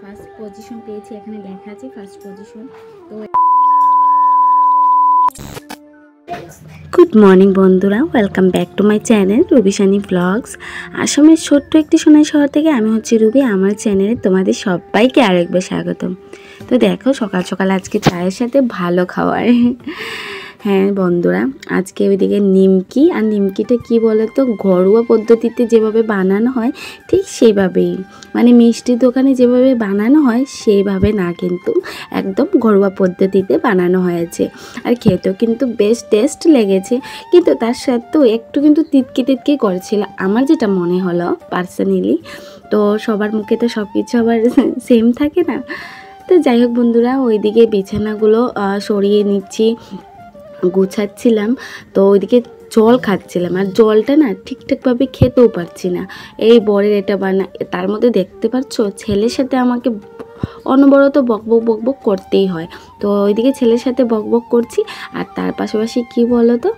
First position পেয়েছি, এখানে লেখা আছে ফার্স্ট পজিশন। তো গুড মর্নিং বন্ধুরা, welcome back to my channel Rubishani vlogs. আসামের ছোট্ট একটি সোনাই শহর থেকে আমি হচ্ছে রুবি। আমার চ্যানেলে তোমাদের সবাইকে আরেকবার স্বাগতম। তো দেখো সকাল সকাল আজকে চায়ের সাথে ভালো খাবার। হ্যাঁ বন্ধুরা, আজকে ওইদিকে নিমকি, আর নিমকিটা কি বলে তো ঘরোয়া পদ্ধতিতে যেভাবে বানানো হয় ঠিক সেইভাবেই, মানে মিষ্টির দোকানে যেভাবে বানানো হয় সেইভাবে না, কিন্তু একদম ঘরোয়া পদ্ধতিতে বানানো হয়েছে। আর খেতেও কিন্তু বেশ টেস্ট লেগেছে, কিন্তু তার সাথেও একটু কিন্তু তিতকি করেছিল আমার যেটা মনে হলো পার্সোনালি। তো সবার মুখে তো সব কিছু আবার সেম থাকে না। তো যাই হোক বন্ধুরা, ওইদিকে বিছানাগুলো সরিয়ে নিচ্ছি, গুছাচ্ছিলাম। তো ওইদিকে জল খাচ্ছিলাম, আর জলটা না ঠিকঠাকভাবে খেতেও পারছি না। এই বরের এটা বানা, তার মধ্যে দেখতে পাচ্ছ ছেলের সাথে আমাকে অনবরত বকবক করতেই হয়। তো ওইদিকে ছেলের সাথে বকবক করছি, আর তার পাশাপাশি কি বলো তো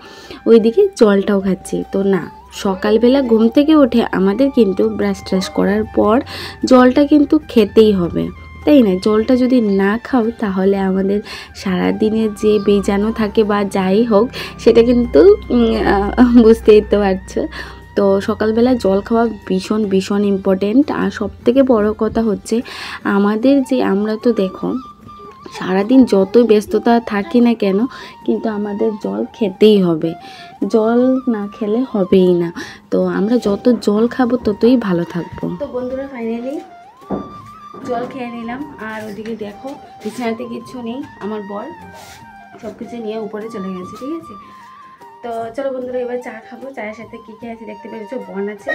ওইদিকে জলটাও খাচ্ছি। তো না, সকালবেলা ঘুম থেকে উঠে আমাদের কিন্তু ব্রাশ ট্রাশ করার পর জলটা কিন্তু খেতেই হবে, তাই না? জলটা যদি না খাও তাহলে আমাদের সারাদিনের যে বীজাণু থাকে বা যাই হোক সেটা কিন্তু বুঝতেই তো পারছো। তো সকালবেলা জল খাওয়া ভীষণ ভীষণ ইম্পর্টেন্ট। আর সবথেকে বড় কথা হচ্ছে আমাদের যে, আমরা তো দেখো সারাদিন যতই ব্যস্ততা থাকি না কেন, কিন্তু আমাদের জল খেতেই হবে, জল না খেলে হবেই না। তো আমরা যত জল খাবো ততই ভালো থাকবো। তো বন্ধুরা ফাইনালি জল খেয়ে নিলাম, আর ওদিকে দেখো বিছানাতে কিচ্ছু নেই, আমার বর সব কিছু নিয়ে উপরে চলে গেছে, ঠিক আছে? তো চলো বন্ধুরা এবার চা খাবো। চায়ের সাথে কী কী আছে দেখতে পেরেছো, বন আছে,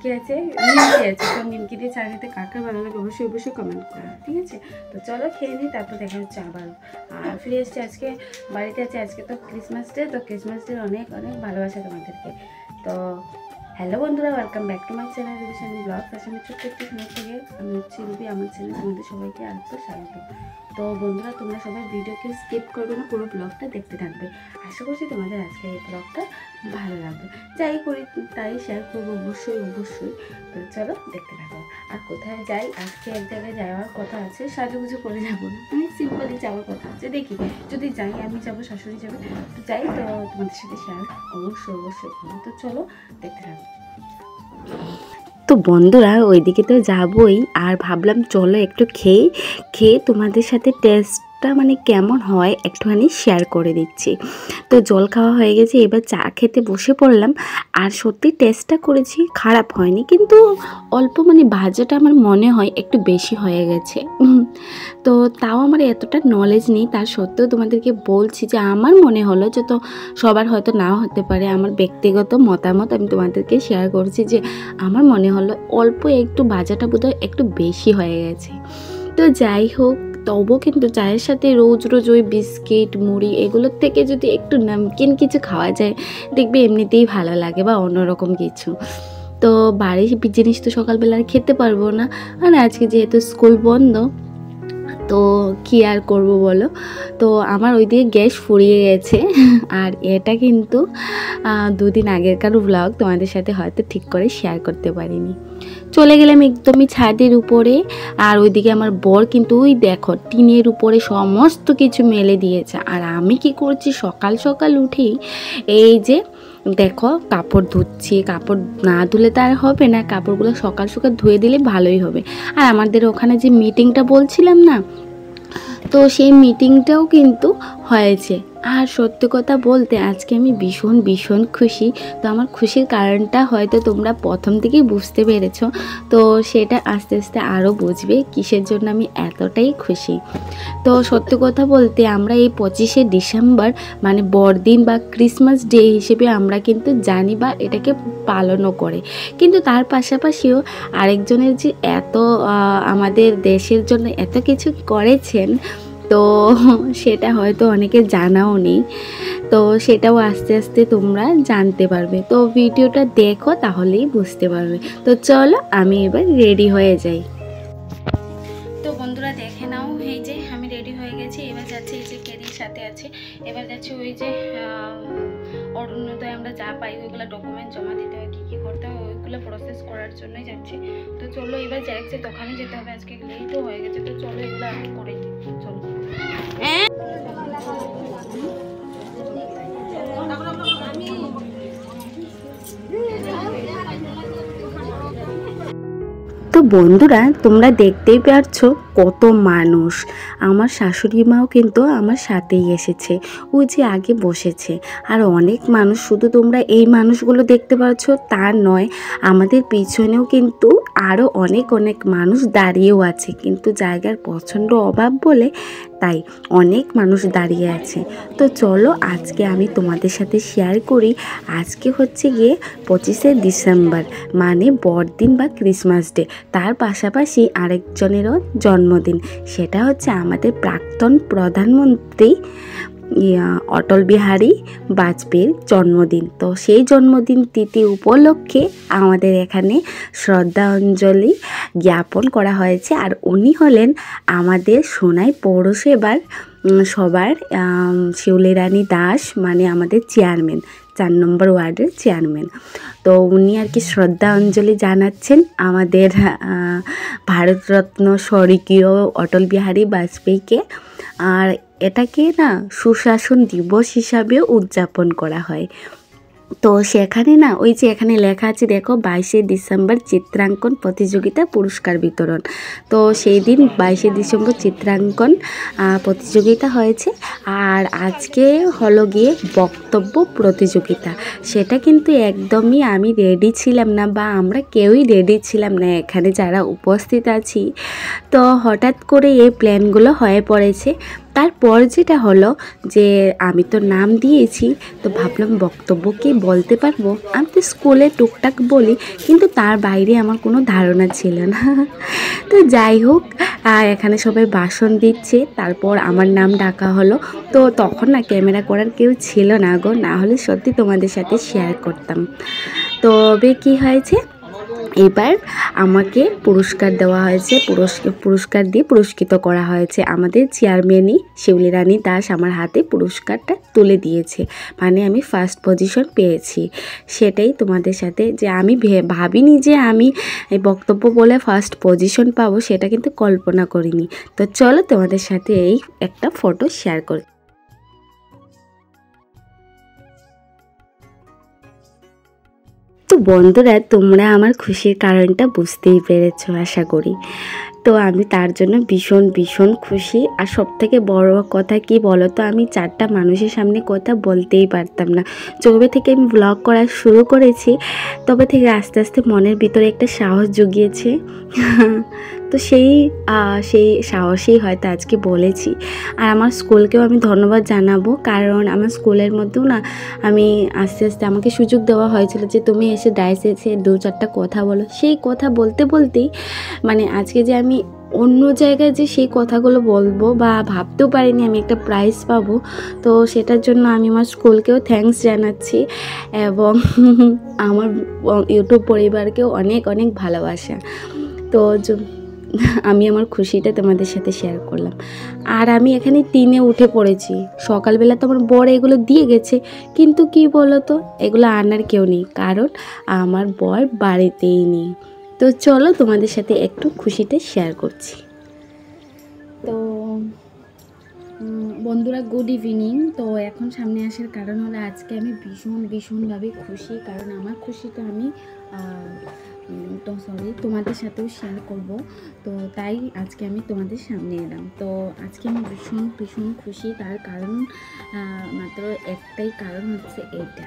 কী আছে, নিমকি আছে। তো নিমকি দিয়ে চা খেতে কার কার ভালো লাগে অবশ্যই কমেন্ট করো, ঠিক আছে? তো চলো খেয়ে নিই, তারপর দেখা হচ্ছে আবার। আর ফিরে এসছি আজকে বাড়িতে আছে, আজকে তো ক্রিসমাস ডে। তো ক্রিসমাস ডে অনেক অনেক ভালোবাসা তোমাদেরকে। তো হ্যালো বন্ধুরা, welcome back to my channel Rubishani vlogs. আসামের ছোট্ট একটি সময় থেকে আমি হচ্ছে রুবি, আমার চ্যানেল তোমাদের সবাইকে আরেকবার স্বাগত। তো বন্ধুরা তোমরা সবাই ভিডিওকে স্কিপ করবে না, পুরো ব্লগটা দেখতে থাকবে। আশা করছি তোমাদের আজকে এই ব্লগটা ভালো লাগবে। যাই করি তাই শেয়ার করবো অবশ্যই। তো চলো দেখতে থাকো। আর কোথায় যাই, আজকে এক জায়গায় যাওয়ার কথা আছে, সাজুগুজু করে যাবো না, মানে সিম্পলি যাওয়ার কথা আছে। দেখি যদি যাই, আমি যাবো, শাশুড়ি যাবে, তো যাই, তো তোমাদের সাথে শেয়ার অবশ্যই করবো। তো চলো দেখতে থাকো। তো বন্ধুরা ওইদিকে তো যাবই, আর ভাবলাম চলো একটু খেয়ে তোমাদের সাথে টেস্টটা মানে কেমন হয় একটুখানি শেয়ার করে দিচ্ছি। তো জল খাওয়া হয়ে গেছে, এবার চা খেতে বসে পড়লাম। আর সত্যি টেস্টটা করেছি, খারাপ হয়নি, কিন্তু অল্প মানে ভাজাটা আমার মনে হয় একটু বেশি হয়ে গেছে। তো তাও আমার এতটা নলেজ নেই, তার সত্ত্বেও তোমাদেরকে বলছি যে আমার মনে হলো যে, তো সবার হয়তো নাও হতে পারে, আমার ব্যক্তিগত মতামত আমি তোমাদেরকে শেয়ার করছি যে আমার মনে হলো অল্প একটু ভাজাটা বোধহয় একটু বেশি হয়ে গেছে। তো যাই হোক, তবুও কিন্তু চায়ের সাথে রোজ ওই বিস্কিট মুড়ি এগুলোর থেকে যদি একটু নমকিন কিছু খাওয়া যায়, দেখবে এমনিতেই ভালো লাগে, বা অন্যরকম কিছু। তো বাড়ির জিনিস তো সকালবেলা আর খেতে পারবো না, আর আজকে যেহেতু স্কুল বন্ধ, তো কী আর করবো বলো। তো আমার ওইদিকে গ্যাস ফুরিয়ে গেছে, আর এটা কিন্তু দুদিন আগেরকার ব্লগ, তোমাদের সাথে হয়তো ঠিক করে শেয়ার করতে পারিনি। চলে গেলাম একদমই ছাদের উপরে, আর ওইদিকে আমার বর কিন্তু ওই দেখো টিনের উপরে সমস্ত কিছু মেলে দিয়েছে। আর আমি কি করছি, সকাল সকাল উঠেই এই যে দেখো কাপড় ধুচ্ছি। কাপড় না ধুলে তো আর হবে না, কাপড়গুলো সকাল সকাল ধুয়ে দিলে ভালোই হবে। আর আমাদের ওখানে যে মিটিংটা বলছিলাম না, তো সেই মিটিংটাও কিন্তু হয়েছে। আর সত্যি কথা বলতে আজকে আমি ভীষণ খুশি। তো আমার খুশির কারণটা হয়তো তোমরা প্রথম থেকেই বুঝতে পেরেছো, তো সেটা আস্তে আস্তে আরও বুঝবে কিসের জন্য আমি এতটাই খুশি। তো সত্যি কথা বলতে আমরা এই 25শে ডিসেম্বর মানে বড়দিন বা ক্রিসমাস ডে হিসেবে আমরা কিন্তু জানি, বা এটাকে পালনও করে। কিন্তু তার পাশাপাশিও আরেকজনের যে এত আমাদের দেশের জন্য এত কিছু করেছেন, তো সেটা হয়তো অনেকে জানাও নেই। তো সেটাও আস্তে আস্তে তোমরা জানতে পারবে। তো ভিডিওটা দেখো তাহলেই বুঝতে পারবে। তো চলো আমি এবার রেডি হয়ে যাই। তো বন্ধুরা দেখে নাও, এই যে আমি রেডি হয়ে গেছি। এবার যাচ্ছি, এই যে ক্যারির সাথে আছে, এবার যাচ্ছি ওই যে অরুণোদয় আমরা যা পাই ওইগুলো ডকুমেন্ট জমা দিতে হয়, কী করতে হয় ওইগুলো সবগুলো প্রসেস করার জন্যই যাচ্ছি। তো চলো এবার যাচ্ছে, দোকানে যেতে হবে, আজকে লেটও হয়ে গেছে। তো চলো এগুলো আমি করে দিই, চলো। তো বন্ধুরা, তোমরা দেখতেই পারছো কত মানুষ। আমার শাশুড়ি মাও কিন্তু আমার সাথেই এসেছে, ওই যে আগে বসেছে। আর অনেক মানুষ, শুধু তোমরা এই মানুষগুলো দেখতে পাচ্ছ তা নয়, আমাদের পিছনেও কিন্তু আরও অনেক অনেক মানুষ দাঁড়িয়েও আছে, কিন্তু জায়গার প্রচণ্ড অভাব বলে তাই অনেক মানুষ দাঁড়িয়ে আছে। তো চলো আজকে আমি তোমাদের সাথে শেয়ার করি। আজকে হচ্ছে গিয়ে 25শে ডিসেম্বর, মানে বড়দিন বা ক্রিসমাস ডে। তার পাশাপাশি আরেকজনেরও জন্মদিন, সেটা হচ্ছে আমাদের প্রাক্তন প্রধানমন্ত্রী অটল বিহারী বাজপেয়ীর জন্মদিন। তো সেই জন্মদিন তিথি উপলক্ষে আমাদের এখানে শ্রদ্ধাঞ্জলি জ্ঞাপন করা হয়েছে। আর উনি হলেন আমাদের সোনাই পৌরসভার সবার শিউলি রানী দাস, মানে আমাদের চেয়ারম্যান, 4 নম্বর ওয়ার্ডের চেয়ারম্যান। তো উনি আর কি শ্রদ্ধাঞ্জলি জানাচ্ছেন আমাদের ভারতরত্ন স্বর্গীয় অটল বিহারী বাজপেয়ীকে। আর এটাকে না সুশাসন দিবস হিসাবেও উদযাপন করা হয়। তো সেখানে না ওই যে এখানে লেখা আছে দেখো, 22শে ডিসেম্বর চিত্রাঙ্কন প্রতিযোগিতা পুরস্কার বিতরণ। তো সেই দিন 22শে ডিসেম্বর চিত্রাঙ্কন প্রতিযোগিতা হয়েছে। আর আজকে হলো গিয়ে বক্তব্য প্রতিযোগিতা। সেটা কিন্তু একদমই আমি রেডি ছিলাম না, বা আমরা কেউই রেডি ছিলাম না এখানে যারা উপস্থিত আছি। তো হঠাৎ করে এই প্ল্যানগুলো হয়ে পড়েছে। তারপর যেটা হলো যে আমি তো নাম দিয়েছি, তো ভাবলাম বক্তব্য কি বলতে পারবো। আমি তো স্কুলে টুকটাক বলি, কিন্তু তার বাইরে আমার কোনো ধারণা ছিল না। তো যাই হোক, এখানে সবাই ভাষণ দিচ্ছে, তারপর আমার নাম ডাকা হলো। তো তখন না ক্যামেরা করার কেউ ছিল না গো, না হলে সত্যি তোমাদের সাথে শেয়ার করতাম। তবে কি হয়েছে, এবার আমাকে পুরস্কার দেওয়া হয়েছে, পুরস্কার দিয়ে পুরস্কৃত করা হয়েছে। আমাদের চেয়ারম্যানই শিউলি রানী দাস আমার হাতে পুরস্কারটা তুলে দিয়েছে, মানে আমি ফার্স্ট পজিশন পেয়েছি। সেটাই তোমাদের সাথে, যে আমি ভাবিনি যে আমি এই বক্তব্য বলে ফার্স্ট পজিশন পাবো, সেটা কিন্তু কল্পনা করিনি। তো চলো তোমাদের সাথে এই একটা ফটো শেয়ার করি। তো বন্ধুরা, তোমরা আমার খুশির কারণটা বুঝতেই পেরেছো আশা করি। তো আমি তার জন্য ভীষণ ভীষণ খুশি। আর সবথেকে বড় কথা কি বলো তো, আমি 4টা মানুষের সামনে কথা বলতেই পারতাম না। যবে থেকে আমি ব্লগ করা শুরু করেছি, তবে থেকে আস্তে আস্তে মনের ভিতরে একটা সাহস জুগিয়েছে। তো সেই সাহসেই হয়তো আজকে বলেছি। আর আমার স্কুলকেও আমি ধন্যবাদ জানাবো, কারণ আমার স্কুলের মধ্যেও না আমি আস্তে আস্তে আমাকে সুযোগ দেওয়া হয়েছিল যে তুমি এসে ডাইসে এসে 2-4টা কথা বলো। সেই কথা বলতে বলতেই মানে আজকে যে আমি অন্য জায়গায় যে সেই কথাগুলো বলবো, বা ভাবতেও পারিনি আমি একটা প্রাইজ পাবো। তো সেটার জন্য আমি আমার স্কুলকেও থ্যাঙ্কস জানাচ্ছি, এবং আমার ইউটিউব পরিবারকেও অনেক অনেক ভালোবাসা। তো আমি আমার খুশিটা তোমাদের সাথে শেয়ার করলাম। আর আমি এখানে 3-এ উঠে পড়েছি। সকালবেলা তো আমার বর এগুলো দিয়ে গেছে, কিন্তু কি বলো তো, এগুলো আনার কেউ নেই, কারণ আমার বর বাড়িতেই নেই। তো চলো তোমাদের সাথে একটু খুশিটা শেয়ার করছি। তো বন্ধুরা, গুড ইভিনিং। তো এখন সামনে আসার কারণ হলো আজকে আমি ভীষণভাবে খুশি, কারণ আমার খুশিটা আমি তোমাদের সাথেও শেয়ার করব। তো তাই আজকে আমি তোমাদের সামনে এলাম। তো আজকে আমি ভীষণ খুশি। তার কারণ মাত্র একটাই কারণ হচ্ছে এটা।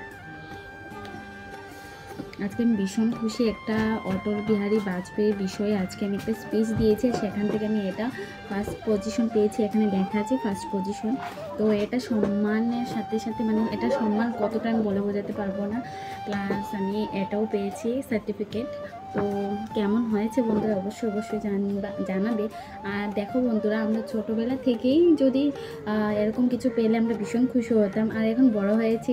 আজকে আমি ভীষণ খুশি। একটা অটল বিহারী বাজপেয়ীর বিষয়ে আজকে আমি একটা স্পিচ দিয়েছি, সেখান থেকে আমি এটা ফার্স্ট পজিশন পেয়েছি। এখানে লেখা আছে ফার্স্ট পজিশন। তো এটা সম্মানের সাথে সাথে, মানে এটা সম্মান কতটা আমি বলে বোঝাতে পারবো না। প্লাস আমি এটাও পেয়েছি সার্টিফিকেট। তো কেমন হয়েছে বন্ধুরা অবশ্যই জানাবে। আর দেখো বন্ধুরা, আমরা ছোটোবেলা থেকেই যদি এরকম কিছু পেলে আমরা ভীষণ খুশি হতাম। আর এখন বড় হয়েছি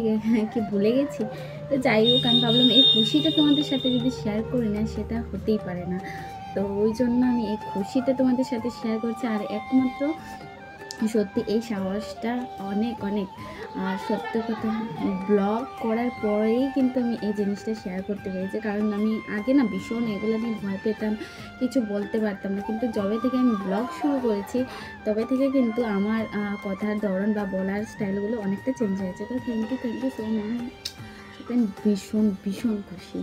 কি ভুলে গেছি। তো যাই হোক, আমি ভাবলাম এই খুশিটা তোমাদের সাথে যদি শেয়ার করি না, সেটা হতেই পারে না। তো ওই জন্য আমি এই খুশিটা তোমাদের সাথে শেয়ার করছি। আর একমাত্র সত্যি এই সাহসটা অনেক অনেক। আর সত্য কথা, ব্লগ করার পরেই কিন্তু আমি এই জিনিসটা শেয়ার করতে পেরেছি, কারণ আমি আগে না ভীষণ এগুলো নিয়ে ভয় পেতাম, কিছু বলতে পারতাম না। কিন্তু যবে থেকে আমি ব্লগ শুরু করেছি তবে থেকে কিন্তু আমার কথার ধরন বা বলার স্টাইলগুলো অনেকটা চেঞ্জ হয়েছে। তো থ্যাংক ইউ সো মাচ। সত্যি আমি ভীষণ ভীষণ খুশি।